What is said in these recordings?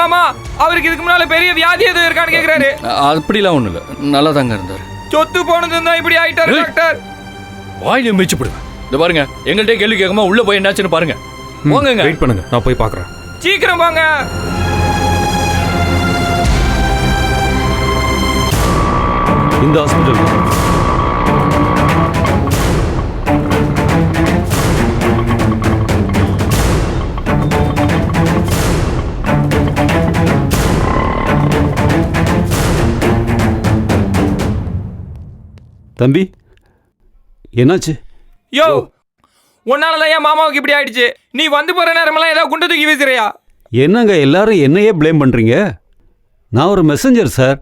மாமா அவருக்கு இதுக்கு முன்னால பெரிய வியாதி எதுவும் இருக்கான்னு கேக்குறாரு. அப்படிலாம் ஒண்ணும் இல்ல, நல்லா தாங்க இருந்தாரு. சொத்து போனது தான் இப்படி ஆயிட்டாரு டாக்டர். வாயில மிச்சு போடுங்க. இந்த பாருங்க, எங்கள்கிட்ட கேள்வி கேட்காம உள்ள போய் என்னாச்சுன்னு பாருங்க. போங்க, வெயிட் பண்ணுங்க, நான் போய் பார்க்கறேன். சீக்கிரம் வாங்க. இந்த ஹாஸ்பிட்டல் தம்பி, என்னாச்சு? யோ, உன்னாலதான் என் மாமாவுக்கு இப்படி ஆயிடுச்சு. நீ வந்து போற நேரமெல்லாம் ஏதாவது குண்டு தூக்கி வீசுறியா? என்னங்க எல்லாரும் என்னையே ப்ளேம் பண்றீங்க? நான் ஒரு மெசஞ்சர் சார்,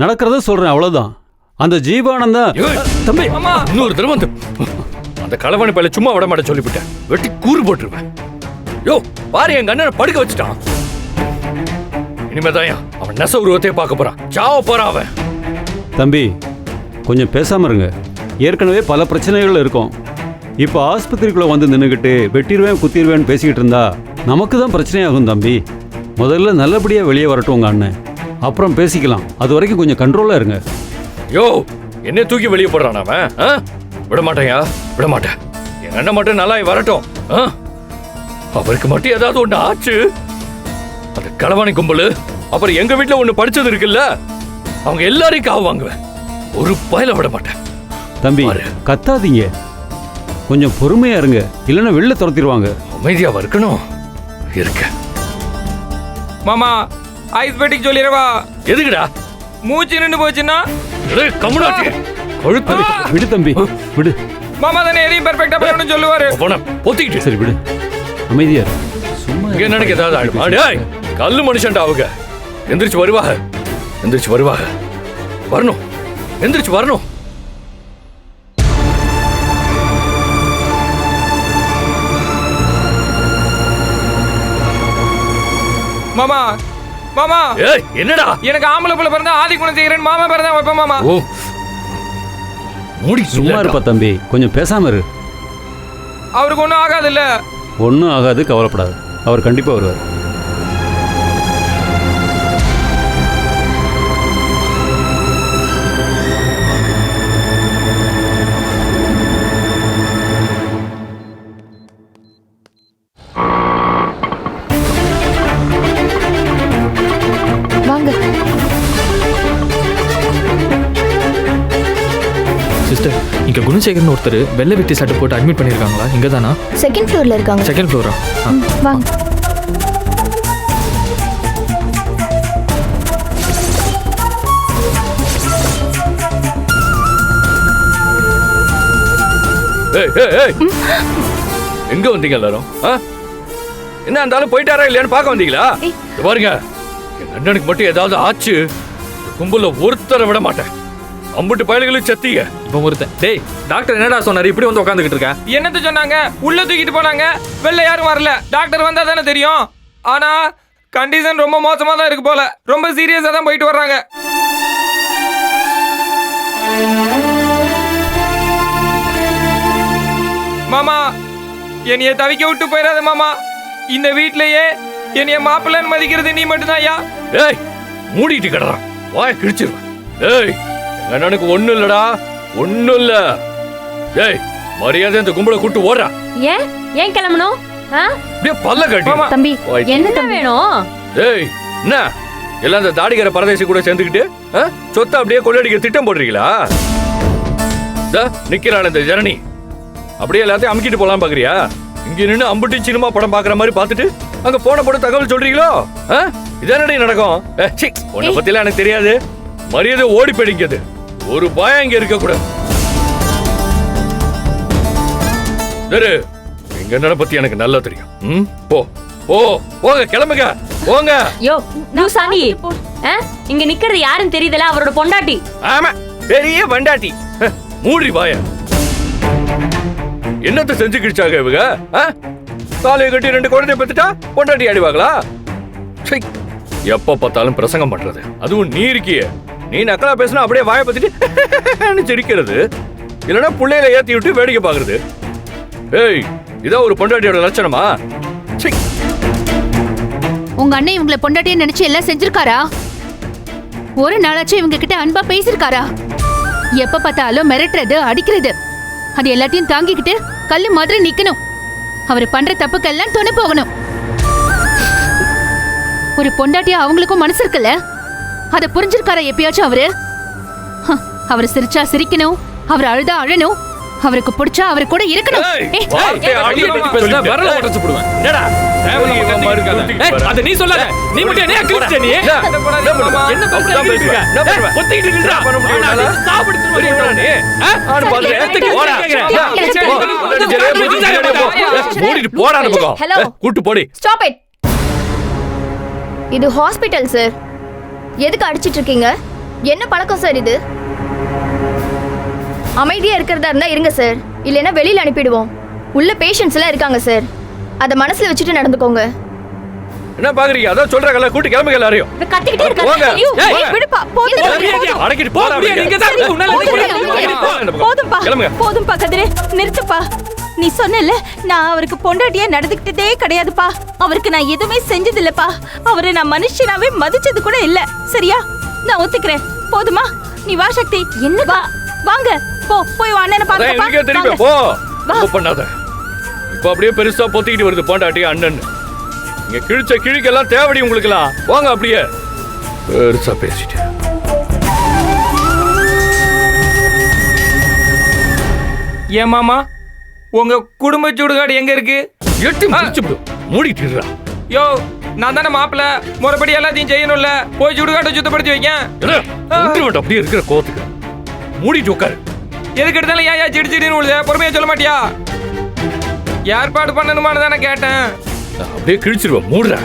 நடக்கிறத சொல்றேன், அவ்வளவுதான். அந்த ஜீவானந்தா தம்பி, இன்னொரு தடவை அந்த களவாணி பையில சும்மா விட மாட்டேன் சொல்லிவிட்டேன். வெட்டி கூறு போட்டுருவேன். யோ பாரு, எங்க அண்ணனை படுக்க வச்சுட்டான். இனிமேதான் அவன் நெச உருவத்தையே பார்க்க போறான். சாவ போறான் அவன். தம்பி, கொஞ்சம் பேசாம இருங்க. ஏற்கனவே பல பிரச்சனைகள் இருக்கும். இப்போ ஆஸ்பத்திரிக்குள்ள வந்து நின்றுக்கிட்டு வெட்டிடுவேன் குத்திடுவேன்னு பேசிக்கிட்டு இருந்தா நமக்கு தான் பிரச்சனையாகும் தம்பி. முதல்ல நல்லபடியாக வெளியே வரட்டும் உங்க அண்ணன், அப்புறம் பேசிக்கலாம். அது வரைக்கும் கொஞ்சம் கண்ட்ரோலாக இருங்க. யோ, என்ன தூக்கி வெளியே போடுறான் அவன்? விட மாட்டேயா, விட மாட்டேன். என் அண்ணன் மட்டும் நல்லா வரட்டும். அவருக்கு மட்டும் ஏதாவது ஒன்று ஆச்சு, அந்த களவாணி கும்பல் அப்புறம் எங்க வீட்டில் ஒன்று படிச்சது இருக்குல்ல, அவங்க எல்லாரையும் காவு வாங்குவேன். ஒரு பயல விட மாட்டேன். தம்பி கத்தாதீங்க, கொஞ்சம் பொறுமையா இருங்க, இல்லைன்னா வெளில துரத்திடுவாங்க. அமைதியாவா இருக்கணும்? இருக்க மாமா, ஐஸ் பெட்டிக்கு சொல்லிடவா? எதுக்குடா? மூச்சு நின்று போச்சுன்னா கம்முனாச்சு கொழுத்து. விடு தம்பி, விடு. மாமா தானே எதையும் பெர்ஃபெக்ட்டா பண்ணணும்னு சொல்லுவாரு. பொத்திக்கிட்டு சரி விடு, அமைதியா இரு. சும்மா இங்க எனக்கு ஏதாவது ஆயிடுமா? டேய், கல்லு மனுஷன்டா அவங்க. எந்திரிச்சு வருவாங்க, எந்திரிச்சு வருவாங்க. வரணும், எந்திரிச்சு வரணும். மாமா, மாமா, ஏய் என்னடா? எனக்கு ஆம்பளை புள்ள பிறந்தா ஆதி குணசேகரன் மாமா பிறந்தா வைப்பேன் மாமா. ஓ, மூடி சும்மா இருப்பா தம்பி, கொஞ்சம் பேசாம இரு. அவருக்கு ஒன்றும் ஆகாது இல்ல? ஒன்றும் ஆகாது, கவலைப்படாது. அவர் கண்டிப்பா வருவார். சிஸ்டர், இங்க குணசேகரன் ஒருத்தர் வெள்ளை வெட்டி சட்டை போட்டு அட்மிட் பண்ணிருக்காங்களா? இங்க தானா? செகண்ட் ஃப்ளோர்ல இருக்காங்க. Second Flora? வாங்க. எங்க வந்தீங்க எல்லாரும்? என்ன இருந்தாலும் போயிட்டாரா இல்லையான்னு பார்க்க வந்தீங்களா? பாருங்க, என் அண்ணனுக்கு மட்டும் ஏதாவது ஆச்சு, கும்பல ஒருத்தரை விட மாட்டேன். அம்புட்டு பயல்களும் சத்திய இப்ப ஒருத்தன். டேய், டாக்டர் என்னடா சொன்னாரு? இப்படி வந்து உட்காந்துக்கிட்டு இருக்க? என்னத்த சொன்னாங்க? உள்ள தூக்கிட்டு போனாங்க, வெளில யாரும் வரல. டாக்டர் வந்தா தானே தெரியும். ஆனா கண்டிஷன் ரொம்ப மோசமா தான் இருக்கு போல. ரொம்ப சீரியஸா தான் போயிட்டு வர்றாங்க. மாமா, என்னைய தவிக்க விட்டு போயிடாத மாமா. இந்த வீட்லயே என்னைய மாப்பிள்ளன்னு மதிக்கிறது நீ மட்டும்தான் ஐயா. ஏய், மூடிட்டு கிடறான், வாய கிழிச்சிருவேன். ஏய், எங்க அண்ணனுக்கு ஒண்ணும் இல்லடா, ஒண்ணும் இல்ல. ஏய், மரியாதை இந்த கும்பலை கூட்டு ஓடுறா. ஏன் ஏன் கிளம்பணும்? அப்படியே பல்ல கட்டி. தம்பி, என்ன வேணும்? ஏய், என்ன எல்லாம் இந்த தாடிகர பரதேசி கூட சேர்ந்துக்கிட்டு சொத்தை அப்படியே கொள்ளடிக்க திட்டம் போடுறீங்களா? நிக்கிறாள் இந்த ஜனனி, அப்படியே எல்லாத்தையும் அமுக்கிட்டு போலாம் பாக்குறியா? இங்க நின்று அம்புட்டி சினிமா படம் பாக்குற மாதிரி பாத்துட்டு அங்க போன போட தகவல் சொல்றீங்களோ? இதனடி நடக்கும்? உன்னை பத்திலாம் எனக்கு தெரியாது. மரியாதை ஓடி போயிடுங்கிறது. ஒரு பயம் இங்க இருக்க கூடாது. எங்க என்ன பத்தி எனக்கு நல்லா தெரியும். போ போ, போங்க, கிளம்புங்க, போங்க. யோ லூசானி, இங்க நிக்கிறது யாருன்னு தெரியுதல? அவரோட பொண்டாட்டி. ஆமா, பெரிய பொண்டாட்டி. மூடி வாய. என்னத்த செஞ்சு கிழிச்சாங்க இவங்க? தாலியை கட்டி 2 குழந்தைய பெத்துட்டா பொண்டாட்டி ஆடிவாங்களா? எப்ப பார்த்தாலும் பிரசங்கம் பண்றது. அதுவும் நீ இருக்கிய, நீ நக்கலா பேசினா அப்படியே வாய பத்திட்டு சிரிக்கிறது, இல்லைன்னா புள்ளையில ஏத்தி விட்டு வேடிக்கை பாக்குறது. ஏய், இதான் ஒரு பொண்டாட்டியோட லட்சணமா? உங்க அண்ணன் இவங்கள பொண்டாட்டியே நினைச்சு எல்லாம் செஞ்சிருக்காரா? ஒரு நாளாச்சும் இவங்க கிட்ட அன்பா பேசிருக்காரா? எப்ப பார்த்தாலும் மிரட்டுறது, அடிக்கிறது, அது எல்லாத்தையும் தாங்கிக்கிட்டு கல்லு மாதிரி நிக்கணும். அவர் பண்ற தப்புக்கெல்லாம் துணை போகணும். ஒரு பொண்டாட்டியா அவங்களுக்கும் மனசு இருக்குல்ல, அதை புரிஞ்சிருக்காரா எப்பயாச்சும் அவரு? அவர் சிரிச்சா சிரிக்கணும், அவர் அழுதா அழணும், அவருக்கு பிடிச்சா அவர் கூட இருக்கணும். ஏய், வரல உடைச்சு போடுவேன். என்னடா அத நீ சொல்லாத. நீ மட்டும் என்ன கிழிச்ச நீ? என்ன பேசுற? ஒத்திக்கிட்டு நின்றா. சாப்பிடுறீங்களா நீ? ஆடு பாரு. போடா. மூடிட்டு போடா அந்த பக்கம். Hello. கூட்டி போடி. Stop it. இது ஹாஸ்பிடல் சார். எதுக்கு அடிச்சிட்டு இருக்கீங்க? என்ன பழக்கம் சார் இது? அமைதியா இருக்கிறதா இருந்தா இருங்க சார், இல்லைன்னா வெளியில அனுப்பிடுவோம். உள்ள பேஷண்ட்ஸ் எல்லாம் இருக்காங்க சார், அத மனசுல வச்சுட்டு நடந்துக்கோங்க. என்ன பாக்குறீங்க? அதான் சொல்றாங்கல்ல, கூட்டி கிளம்புங்க எல்லாரையும். இவ கத்திக்கிட்டே போங்க. இருக்காங்க. ஏய், விடுப்பா, போதும். அடக்கிட்டு போடா. நீங்க தான் உன்னால போதும்பா கிளம்புங்க. போதும்பா கதிரே, நிறுத்துப்பா. நீ சொன்னல, நான் அவருக்கு பொண்டாட்டியா நடந்துக்கிட்டதே கிடையாதுப்பா. அவருக்கு நான் எதுவுமே செஞ்சதில்லப்பா. அவரை நான் மனுஷனாவே மதிச்சது கூட இல்ல. சரியா? நான் ஒத்துக்கிறேன். போதுமா? நீ வா சக்தி. என்ன வா, வாங்க. போய் அண்ணனை அதான் எனக்கே தெரியுமே. பாருப்பா. போ. ரொம்ப பண்ணாத. இப்போ அப்படியே பெருசா பொத்திக்கிட்டு வருது பொண்டாட்டி அண்ணன். இங்க கிழிச்ச கிழிக்கெல்லாம் தேவடி உங்களுக்குலாம். வாங்க அப்படியே. பெருசா பேசிட்டு. ஏன் மாமா, உங்க குடும்ப சுடுகாடு எங்க இருக்கு? எட்டி முடிச்சு மூடிட்டு இருடா. யோ, நான் தானே மாப்பிள்ள, முறைப்படி எல்லாத்தையும் செய்யணும்ல. போய் சுடுகாட்டை சுத்தப்படுத்தி வைக்க. அப்படியே இருக்கிற கோத்துக்கு மூடிட்டு உட்காரு. எதுக்கு எடுத்தாலும் ஏன் சிடி சிடின்னு உழுத? பொறுமையா சொல்ல மாட்டியா? ஏற்பாடு பண்ணணுமான்னு தானே கேட்டேன். அப்படியே கிழிச்சிருவேன். மூடுற.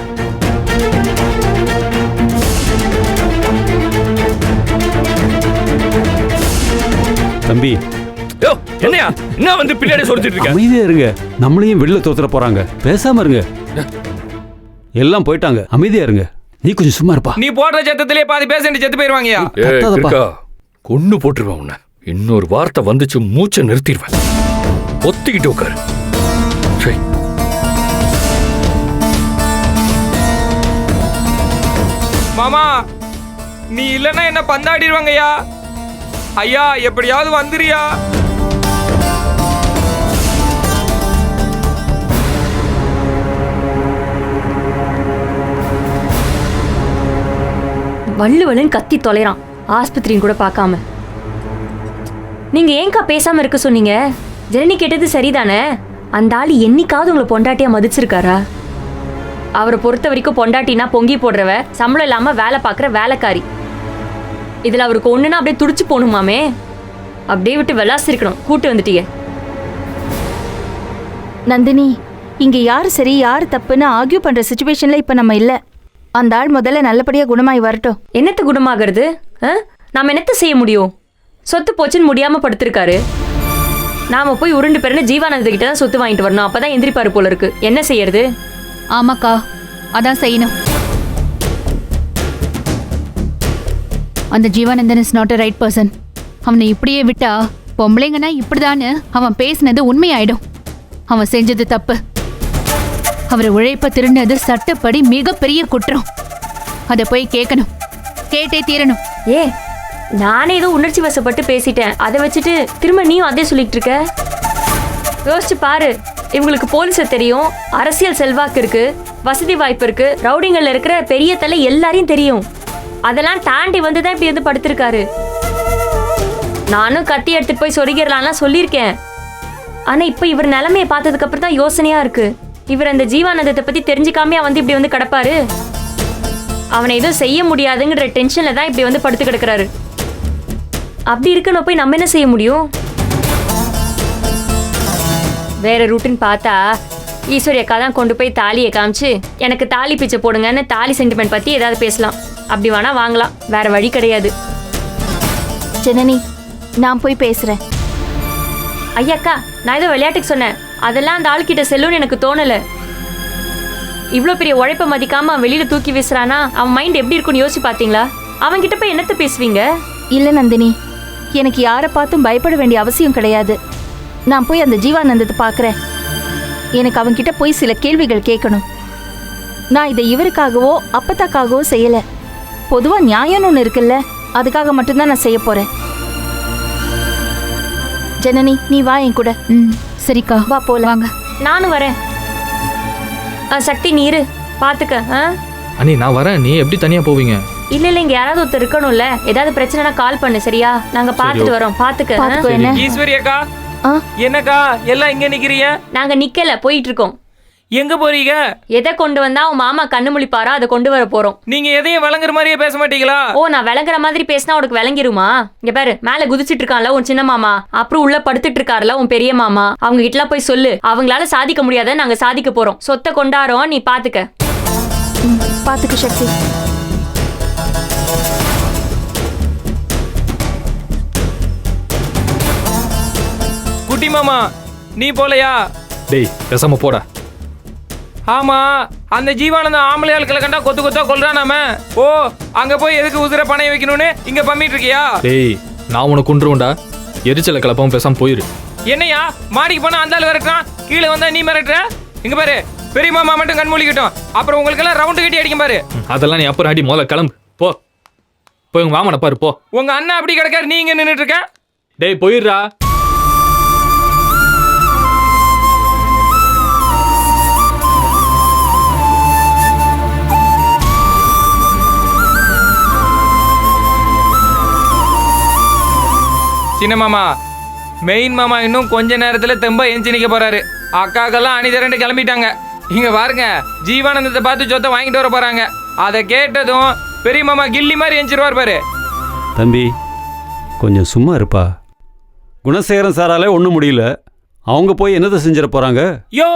தம்பி யோ, என்னையா என்ன வந்து பின்னாடி சொல்லிட்டு இருக்க? அமைதியா இருங்க. நம்மளையும் வெளில தோத்துற போறாங்க. பேசாம இருங்க. எல்லாம் போயிட்டாங்க. அமைதியா இருங்க. நீ கொஞ்சம் சும்மா இருப்பா. நீ போடுற சத்தத்திலே பாதி பேசண்டி செத்து போயிருவாங்கயா. கத்தாதப்பா. இருக்கா, கொன்னு போட்டுருவேன் உன்னை. இன்னொரு வார்த்தை வந்துச்சு மூச்சை நிறுத்திடுவேன். ஒத்திக்கிட்டு உட்காரு. சரி. மாமா, நீ இல்லன்னா என்ன பந்தாடிடுவாங்கய்யா. ஐயா, எப்படியாவது வந்துறியா? வள்ளுவலன் கத்தி தொலைறான், ஆஸ்பத்திரியும் கூட பார்க்காம. நீங்க ஏங்கா பேசாம இருக்க சொன்னீங்க? ஜனனி கேட்டது சரிதானே? அந்த ஆள் என்னைக்காவது உங்களை பொண்டாட்டியா மதிச்சிருக்காரா? அவரை பொறுத்த வரைக்கும் பொண்டாட்டினா பொங்கி போடுறவ, சம்பளம் இல்லாம வேலை பார்க்குற வேலைக்காரி. இதுல அவருக்கு ஒண்ணுன்னா அப்படியே துடிச்சு போகணுமாமே. அப்படியே விட்டு விளாசிருக்கணும். கூட்டு வந்துட்டீங்க. நந்தினி, இங்க யாரு சரி யாரு தப்புன்னு ஆர்கியூ பண்ற சிச்சுவேஷன்ல இப்ப நம்ம இல்ல. அந்த ஆள் முதல்ல நல்லபடியா குணமாயி வரட்டும். என்னத்த குணமாகிறது? நாம என்னத்த செய்ய முடியும்? சொத்து போச்சுன்னு முடியாம படுத்திருக்காரு. நாம போய் உருண்டு பெருன்னு ஜீவானந்த கிட்ட தான் சொத்து வாங்கிட்டு வரணும். அப்பதான் எந்திரிப்பாரு போல இருக்கு. என்ன செய்யறது? ஆமாக்கா, அதான் செய்யணும். அந்த Jeevanandan is not a right person. அவனை இப்படியே விட்டா பொம்பளைங்கன்னா இப்படிதான்னு அவன் பேசினது உண்மையாயிடும். அவன் செஞ்சது தப்பு. அவரை உழைப்ப திருடினது சட்டப்படி மிகப்பெரிய குற்றம். அதை போய் கேட்கணும். கேட்டே தீரணும். ஏ, நானே ஏதோ உணர்ச்சி வசப்பட்டு பேசிட்டேன். அதை வச்சுட்டு திரும்ப நீயும் அதே சொல்லிட்டு இருக்க. யோசிச்சு பாரு. இவங்களுக்கு போலீஸை தெரியும், அரசியல் செல்வாக்கு இருக்கு, வசதி வாய்ப்பு இருக்கு, ரவுடிங்கள்ல இருக்கிற பெரிய தலை எல்லாரையும் தெரியும். அதெல்லாம் தாண்டி வந்து தான் இப்படி வந்து படுத்திருக்காரு. நானும் கத்தி எடுத்துட்டு போய் சொருகிடலாம்லாம் சொல்லியிருக்கேன். ஆனா இப்ப இவர் நிலைமையை பார்த்ததுக்கு அப்புறம் தான் யோசனையா இருக்கு. இவர் அந்த ஜீவானந்தத்தை பத்தி தெரிஞ்சுக்காம வந்து இப்படி வந்து கிடப்பாரு. அவனை எதுவும் செய்ய முடியாதுங்கிற டென்ஷன்ல தான் இப்படி வந்து படுத்து கிடக்குறாரு. அப்படி இருக்கணும் போய் நம்ம என்ன செய்ய முடியும்? வேற ரூட்டுன்னு பார்த்தா ஈஸ்வரி அக்கா தான் கொண்டு போய் தாலியை காமிச்சு எனக்கு தாலி பிச்சை போடுங்கன்னு தாலி சென்டிமெண்ட் பத்தி ஏதாவது பேசலாம். அப்படி வேணா வாங்கலாம். வேற வழி கிடையாது. ஜனனி, நான் போய் பேசுறேன். ஐயாக்கா, நான் ஏதோ விளையாட்டுக்கு சொன்னேன். அதெல்லாம் அந்த ஆள்கிட்ட செல்லுன்னு எனக்கு தோணல. இவ்வளோ பெரிய உழைப்ப மதிக்காம அவன் வெளியில தூக்கி வீசுறானா, அவன் மைண்ட் எப்படி இருக்குன்னு யோசிச்சு பாத்தீங்களா? அவன்கிட்ட போய் என்னத்த பேசுவீங்க? இல்ல நந்தினி, எனக்கு யாரை பார்த்தும் பயப்பட வேண்டிய அவசியம் கிடையாது. நான் போய் அந்த ஜீவானந்தத்தை பார்க்குறேன். எனக்கு அவன்கிட்ட போய் சில கேள்விகள் கேட்கணும். நான் இதை இவருக்காகவோ அப்பத்தாக்காகவோ செய்யல. பொதுவா நியாயம்னு ஒன்று இருக்குல்ல, அதுக்காக மட்டும்தான் நான் செய்ய போறேன். ஜனனி, நீ வா என் கூட. ம் சரிக்கா, வா போலாம். வாங்க. நானும் வரேன். சக்தி நீரு பாத்துக்க. அண்ணி நான் வரேன், நீ எப்படி தனியா போவீங்க? இல்ல இங்க யாராவது ஒருத்தர் இருக்கணும்ல. ஏதாவது பிரச்சனைனா கால் பண்ணு சரியா? நாங்க பாத்துட்டு வரோம். பாத்துக்க. பாத்துக்கோ என்ன. ஈஸ்வரி அக்கா, ஆ? என்னக்கா எல்லாம் இங்க நிக்கிறீங்க? நாங்க நிக்கல, போயிட்டு இருக்கோம். எங்க போறீங்க? எதை கொண்டு வந்தா உன் மாமா கண்ணு முழிப்பாரோ அதை கொண்டு வர போறோம். நீங்க எதையும் வழங்குற மாதிரியே பேச மாட்டீங்களா? ஓ, நான் விளங்குற மாதிரி பேசினா உனக்கு விளங்கிருமா? இங்க பாரு, மேல குதிச்சிட்டு இருக்கான்ல உன் சின்ன மாமா, அப்புறம் உள்ள படுத்துட்டு இருக்காருல உன் பெரிய மாமா, அவங்க கிட்டலாம் போய் சொல்லு. அவங்களால சாதிக்க முடியாத நாங்க சாதிக்க போறோம். சொத்தை கொண்டாரோம், நீ பாத்துக்க. பாத்துக்க சக்தி. குட்டி மாமா, நீ போலையா? டேய் பேசாம போடா. ஆமா, அந்த ஜீவானந்த ஆம்பளை ஆட்களை கண்டா கொத்து கொத்தா கொல்றானாம. ஓ, அங்க போய் எதுக்கு உதிர பணைய வைக்கணும்னு இங்க பண்ணிட்டு இருக்கியா? டேய் நான் உனக்கு கொண்டுருவேன்டா. எரிச்சலை கிளப்பாம பேசாம போயிரு. என்னையா மாடிக்கு போனா அந்த ஆள் விரட்டுறான், கீழே வந்தா நீ மிரட்டுற? இங்க பாரு, பெரிய மாமா மட்டும் கண் மூலிக்கட்டும், அப்புறம் உங்களுக்கு எல்லாம் ரவுண்டு கட்டி அடிக்கும் பாரு. அதெல்லாம் நீ அப்புறம் அடி, முதல்ல கிளம்பு போ. போய் உங்க மாமனை பாரு போ. உங்க அண்ணா அப்படி கிடக்காரு, நீ இங்க நின்னுட்டு இருக்க. டேய் போயிடுறா. சின்ன மாமா, மெயின் மாமா இன்னும் கொஞ்ச நேரத்துல தெம்பா எஞ்சி நிக்க போறாரு. அக்காக்கெல்லாம் அணி திரண்டு கிளம்பிட்டாங்க. இங்க பாருங்க, ஜீவானந்தத்தை பார்த்து சொத்தை வாங்கிட்டு வர போறாங்க. அதை கேட்டதும் பெரிய மாமா கில்லி மாதிரி எஞ்சிருவார் பாரு. தம்பி கொஞ்சம் சும்மா இருப்பா. குணசேகரன் சாராலே ஒன்றும் முடியல, அவங்க போய் என்னதை செஞ்சிட போகிறாங்க? யோ,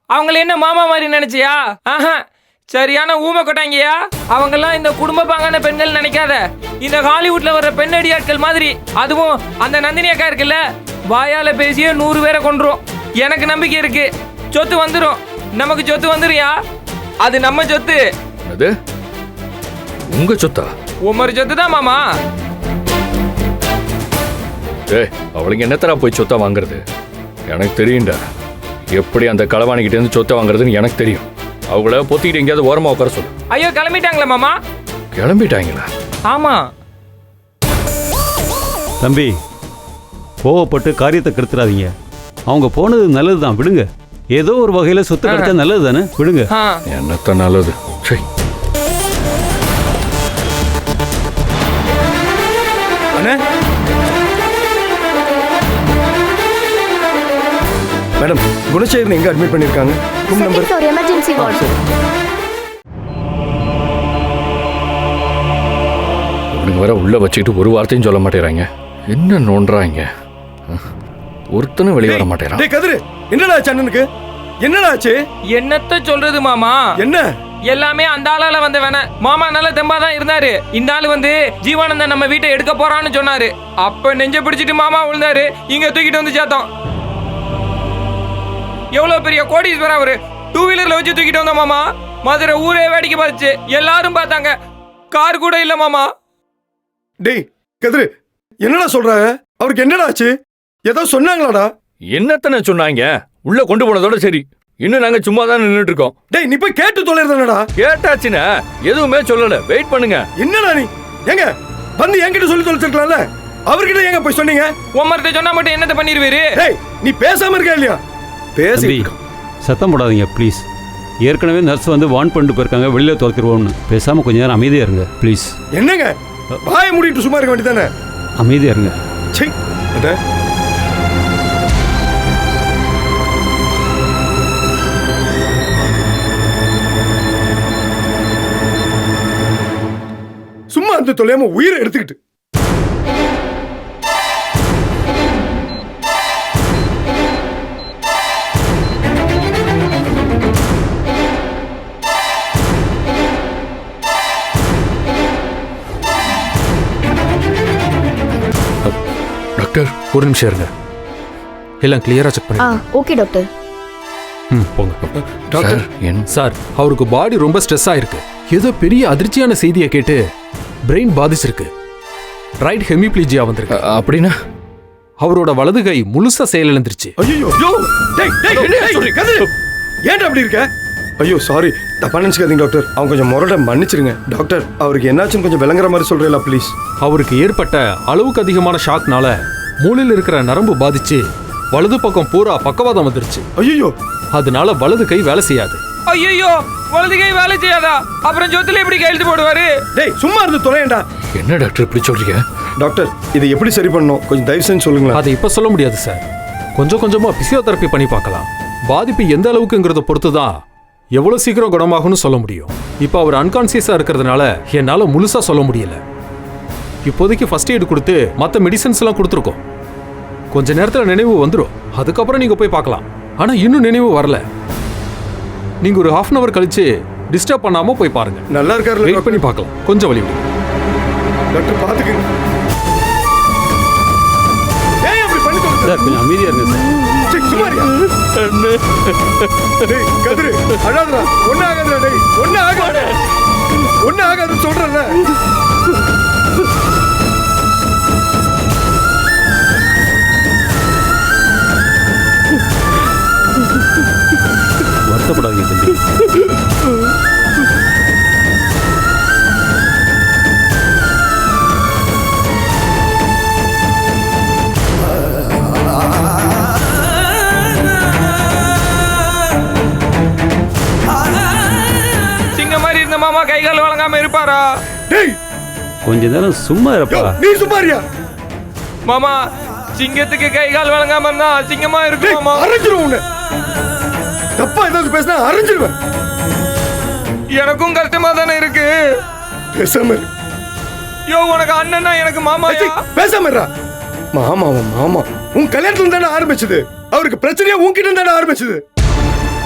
அவங்கள என்ன மாமா மாதிரி நினைச்சியா? ஆஹா, சரியான ஊமை கொட்டாங்கயா. அவங்கெல்லாம் இந்த குடும்ப பாங்கான பெண்கள் நினைக்காத. இந்த ஹாலிவுட்ல வர்ற பெண்ணடியாட்கள் மாதிரி. அதுவும் அந்த நந்தினி அக்கா இருக்குல்ல, வாயால பேசியே 100 பேரை கொன்றும். எனக்கு நம்பிக்கை இருக்கு, சொத்து வந்துடும். நமக்கு சொத்து வந்துருயா. அது நம்ம சொத்து. அது உங்க சொத்தா? உமர் சொத்து தான் மாமா. ஏய், அவளுக்கு என்னத்தரா போய் சொத்தை வாங்குறது? எனக்கு தெரியும்டா எப்படி அந்த களவாணிக்கிட்ட இருந்து சொத்தை வாங்குறதுன்னு எனக்கு தெரியும். அவங்கள பொத்திக்கிட்டு எங்கேயாவது ஓரமா உட்கார சொல்லு. ஐயோ, கிளம்பிட்டாங்களா மாமா? கிளம்பிட்டாங்களா? ஆமா. தம்பி கோவப்பட்டு காரியத்தை கெடுத்துறாதீங்க. அவங்க போனது நல்லது தான், விடுங்க. ஏதோ ஒரு வகையில் சொத்து கிடைச்சா நல்லது தானே, விடுங்க. என்னத்த நல்லது. சரி மேடம், குணசேகரன் எங்க அட்மிட் பண்ணிருக்காங்க? Room number second floor emergency ward. இவனுங்க வர உள்ள வச்சுக்கிட்டு ஒரு வார்த்தையும் சொல்ல மாட்டேறாங்க. என்ன நோன்றாங்க? ஒருத்தனும் வெளியே வர மாட்டேறான். டேய் கதிரு, என்னடா ஆச்சு அண்ணனுக்கு? என்னடா ஆச்சு? என்னத்த சொல்றது மாமா? என்ன எல்லாமே அந்த ஆளால வந்த வேணா. மாமா நல்ல தெம்பா தான் இருந்தாரு. இந்த ஆளு வந்து ஜீவானந்தன் நம்ம வீட்டை எடுக்க போறான்னு சொன்னாரு. அப்ப நெஞ்ச பிடிச்சிட்டு மாமா விழுந்தாரு. இங்க தூக்கிட்டு வந்து சேர்த்தோம். எவ்வளவு பெரிய கோடீஸ்வரர் அவரு. 2 வீலர்ல வச்சு தூக்கிட்டு வந்தோம் மாமா. மதுரை ஊரே வேடிக்கை பார்த்துச்சு, எல்லாரும் பார்த்தாங்க. கார் கூட இல்ல மாமா. டேய் கதிரு, என்னடா சொல்றாங்க? அவருக்கு என்னடா ஆச்சு? ஏதோ சொன்னாங்களாடா? என்னத்தன சொன்னாங்க? உள்ள கொண்டு போனதோட சரி. இன்னும் நாங்க சும்மா தான் நின்றுட்டு இருக்கோம். டேய் நீ போய் கேட்டு தொலைறதானடா? கேட்டாச்சுன்னா எதுவுமே சொல்லல. வெயிட் பண்ணுங்க. என்னடா நீ? ஏங்க வந்து என்கிட்ட சொல்லி தொலைச்சிருக்கலாம்ல, அவர்கிட்ட ஏங்க போய் சொன்னீங்க? உமர்கிட்ட சொன்னா மட்டும் என்னத்த பண்ணிடுவீரு? டேய் நீ பேசாம இருக்க இல்லையா? பேசி சத்தம் போடாதீங்க ப்ளீஸ். ஏற்கனவே நர்ஸ் வந்து வார்ன் பண்ணிட்டு போயிருக்காங்க, வெளியில துரத்திடுவோம்னு. பேசாமல் கொஞ்ச நேரம் அமைதியாக இருங்க ப்ளீஸ். என்னங்க வாயை மூடிட்டு சும்மா இருக்க வேண்டியதானே? அமைதியாக இருங்க. சரி சும்மா அந்த தொலையாம உயிரை எடுத்துக்கிட்டு. டாக்டர் ஒரு நிமிஷம் இருங்க, எல்லாம் கிளியரா செக் பண்ணி. Okay doctor. போங்க. டாக்டர் சார், அவருக்கு பாடி ரொம்ப ஸ்ட்ரெஸ் ஆயிருக்கு. ஏதோ பெரிய அதிர்ச்சியான செய்தியை கேட்டு பிரெயின் பாதிச்சிருக்கு. ரைட் ஹெமிப்ளீஜியா வந்திருக்கு. அப்படின்னா அவரோட வலது கை முழுசா செயலிழந்துருச்சு. ஐயோ, டேய் டேய் டேய் கதிரு, ஏன்டா அப்படி இருக்க? ஐயோ சாரி, தப்பா நினைச்சுக்காதீங்க டாக்டர். அவங்க கொஞ்சம் முரட மன்னிச்சிருங்க டாக்டர். அவருக்கு என்னாச்சுன்னு கொஞ்சம் விளங்குற மாதிரி சொல்றீங்களா ப்ளீஸ்? அவருக்கு ஏற்பட்ட அளவுக்கு அதிகமான ஷாக்னால மூளையில் இருக்கிற நரம்பு பாதிச்சு வலது பக்கம் பூரா பக்கவாதம் வந்துருச்சு. ஐயோ, அதனால வலது கை வேலை செய்யாது. ஐயோ, வலது கை வேலை செய்யாதா? அப்புறம் சொத்துல எப்படி கையெழுத்து போடுவாரு? டேய் சும்மா இருந்து தொலையண்டா. என்ன டாக்டர் இப்படி சொல்றீங்க? டாக்டர், இதை எப்படி சரி பண்ணணும் கொஞ்சம் தயவு செஞ்சு சொல்லுங்களேன். அதை இப்ப சொல்ல முடியாது சார். கொஞ்சம் கொஞ்சமா பிசியோதெரப்பி பண்ணி பார்க்கலாம். பாதிப்பு எந்த அளவுக்குங்கிறத பொறுத்து தான் எவ்வளவு சீக்கிரம் குணமாகும்னு சொல்ல முடியும். இப்போ அவர் அன்கான்சியஸா இருக்கிறதுனால என்னால முழுசா சொல்ல முடியல. இப்போதைக்கு ஃபர்ஸ்ட் எய்டு கொடுத்து மற்ற மெடிசன்ஸ் எல்லாம் கொடுத்துருக்கோம். கொஞ்ச நேரத்தில் நினைவு வந்துடும். அதுக்கப்புறம் நீங்க போய் பார்க்கலாம். ஆனா இன்னும் நினைவு வரல. நீங்க ஒரு ½ hour கழிச்சு டிஸ்டர்ப் பண்ணாம போய் பாருங்க. நல்லா இருக்காரு. வெயிட் பண்ணி பார்க்கலாம். கொஞ்சம் வலி விடும். டாக்டர் பாத்துக்கங்க. ஏய் அப்படி பண்ணி தோங்க சார் கொஞ்சம் அமைதியா இருங்க சார். சுமாரியா டேய் கதிரு அழாதடா. ஒண்ணு ஆகாதடா. டேய் ஒண்ணு ஆகாத. ஒண்ணு ஆகாதுன்னு சொல்றேன்ல. வருத்தப்படாதீங்க தம்பி. சிங்க மாதிரி இருந்த மாமா கை கால் வழங்காம இருப்பாரா? டேய் கொஞ்ச நேரம் சும்மா இருப்பா. நீ சுமாரியா? மாமா, சிங்கத்துக்கு கை கால் வழங்காம இருந்தா சிங்கமா இருக்கும் மாமா. அரைஞ்சிரும் உன்னை. தப்பா ஏதாவது பேசினா அரைஞ்சிருவேன். எனக்கும் கஷ்டமா தானே இருக்கு. பேசாம இரு. யோ, உனக்கு அண்ணனா எனக்கு மாமா. பேசாம இருடா. மாமாவா மாமா? உன் கல்யாணத்துல தானே ஆரம்பிச்சது. அவருக்கு பிரச்சனையா உன்கிட்ட தானே ஆரம்பிச்சது.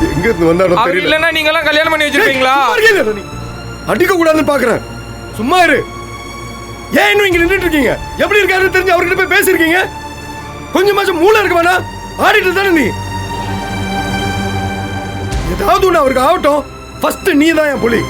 எங்க இருந்து வந்தாலும் தெரியல. இல்லன்னா நீங்க எல்லாம் கல்யாணம் பண்ணி வச்சிருக்கீங்களா? அடிக்க கூடாதுன்னு பாக்குறேன். சும்மா இரு. ஏன் இன்னும் இங்க நின்றுட்டு இருக்கீங்க? எப்படி இருக்காருன்னு தெரிஞ்சு அவர்கிட்ட போய் பேசிருக்கீங்க? கொஞ்சமாச்சும் மூளை இருக்க வேணா? ஆடிட்டு தானே நீ. ஏதாவது ஒண்ணு அவருக்கு ஆகட்டும். ஃபர்ஸ்ட் நீ தான் என் புலி.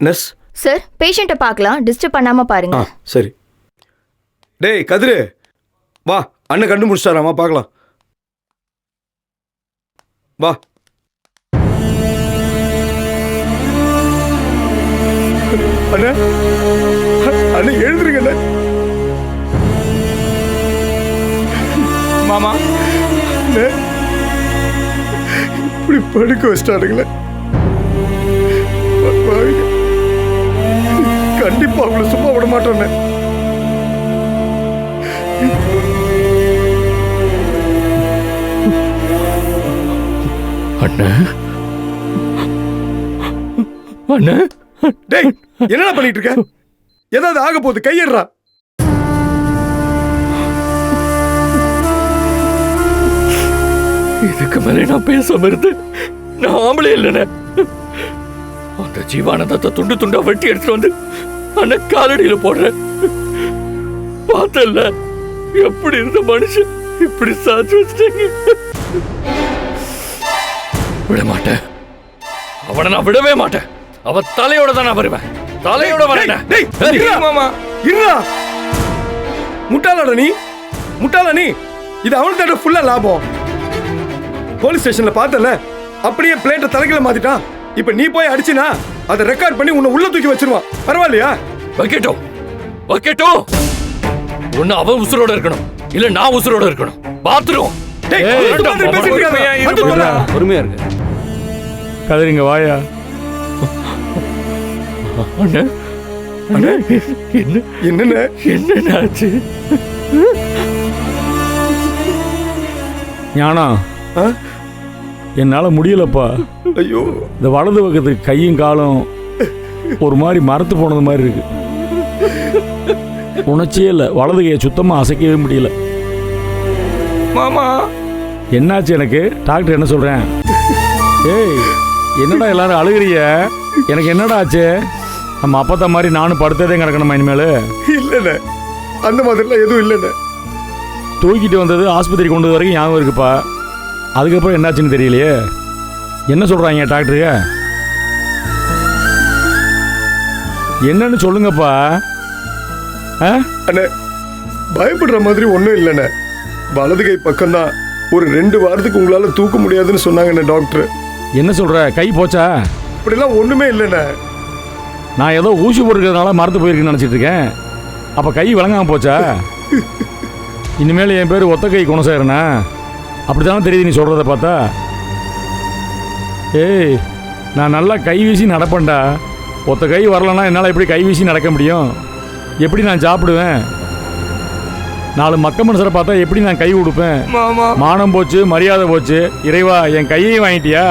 நர்ஸ் சார், பேஷண்ட்டை பார்க்கலாம். டிஸ்டர்ப் பண்ணாம பாருங்க. சரி. டேய் கதிரு, வா. அண்ணன் கண்டு முடிச்சிட்டாராமா, பார்க்கலாம். வா. அண்ணா அண்ணா எழுதுருங்க அண்ணா. மாமா, அண்ணா, இப்படி படுக்க வச்சிட்டாருங்களே. கண்டிப்பா அவங்கள சும்மா விட மாட்டோம். அண்ணா அண்ணா, டேய் என்னடா பண்ணிட்டு இருக்க? ஏதாவது ஆக போகுது, கையிடுறா. இதுக்கு மேலே நான் பேசாம இருந்து நான் ஆம்பளே இல்லைண்ணே. அந்த ஜீவானந்தத்தை துண்டு துண்டா வெட்டி எடுத்துட்டு வந்து அண்ணா காலடியில போடுறேன். பார்த்தல எப்படி இருந்த மனுஷன் இப்படி சாச்சு வச்சுட்டீங்க. விட மாட்டேன். அவனை நான் விடவே மாட்டேன். அவ தலையோட தான் நான் வருவேன். தலையோட வரேன். மாமா இருடா. முட்டாளாடா நீ. முட்டாளா நீ. இது அவனுக்கு தான் ஃபுல்லா லாபம். போலீஸ் ஸ்டேஷன்ல பார்த்தல, அப்படியே பிளேட்டை தலைகளை மாத்திட்டான். இப்ப நீ போய் அடிச்சினா அதை ரெக்கார்ட் பண்ணி உன்னை உள்ள தூக்கி வச்சிருவான். பரவாயில்லையா? வைக்கட்டும் வைக்கட்டும். ஒண்ணு அவன் உசுரோட இருக்கணும், இல்ல நான் உசுரோட இருக்கணும். பாத்துரும். பொறுமையா இருக்கு. கதிரிங்க வாயா. அண்ணா அண்ணா, என்ன என்னென்ன என்ன ஆச்சு? ஞானா, என்னால முடியலப்பா. ஐயோ, இந்த வலது பக்கத்துக்கு கையும் காலும் ஒரு மாதிரி மரத்து போனது மாதிரி இருக்கு. உணர்ச்சியே இல்லை. வலது கையை சுத்தமா அசைக்கவே முடியல. மாமா, என்னாச்சு எனக்கு? டாக்டர் என்ன சொல்றேன்? ஏய், என்னடா எல்லாரும் அழுகிறிய? எனக்கு என்னடா ஆச்சு? நம்ம அப்பத்தா மாதிரி நானும் படுத்ததே கிடக்கணுமா இனிமேல்? இல்லைண்ணே, அந்த மாதிரிலாம் எதுவும் இல்லைண்ணே. தூக்கிட்டு வந்தது ஆஸ்பத்திரி கொண்டு வரைக்கும் ஞாபகம் இருக்குப்பா. அதுக்கப்புறம் என்னாச்சுன்னு தெரியலையே. என்ன சொல்கிறாங்க டாக்டருங்க? என்னன்னு சொல்லுங்கப்பா. ஆ அண்ணே பயப்படுற மாதிரி ஒன்றும் இல்லைண்ணே. வலது கை பக்கம்தான். ஒரு 2 வாரத்துக்கு உங்களால் தூக்க முடியாதுன்னு சொன்னாங்கண்ணே டாக்டர். என்ன சொல்ற, கை போச்சா? இப்படிலாம் ஒன்றுமே இல்லைண்ணே. நான் ஏதோ ஊசி போட்டுக்கிறதுனால மறந்து போயிருக்குன்னு நினச்சிட்டு இருக்கேன். அப்போ கை விளங்காம போச்சா? இனிமேல் என் பேர் ஒத்த கை குணசேகரனா? அப்படி தானே தெரியுது நீ சொல்கிறத பார்த்தா. ஏய், நான் நல்லா கை வீசி நடப்பேன்டா. ஒத்த கை வரலன்னா என்னால் எப்படி கை வீசி நடக்க முடியும்? எப்படி நான் சாப்பிடுவேன்? 4 மக்க மனுஷரை பார்த்தா எப்படி நான் கை கொடுப்பேன்? மானம் போச்சு, மரியாதை போச்சு. இறைவா, என் கையையும் வாங்கிட்டியா?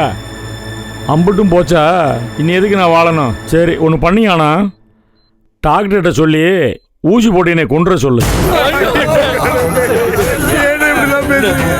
அம்புட்டும் போச்சா? இனி எதுக்கு நான் வாழணும்? சரி, ஒன்று பண்ணியானா, டாக்டர்கிட்ட சொல்லி ஊசி போட்டு என்னை கொண்டுற சொல்லு. ஏன் இப்படிலாம் பேசுறீங்க?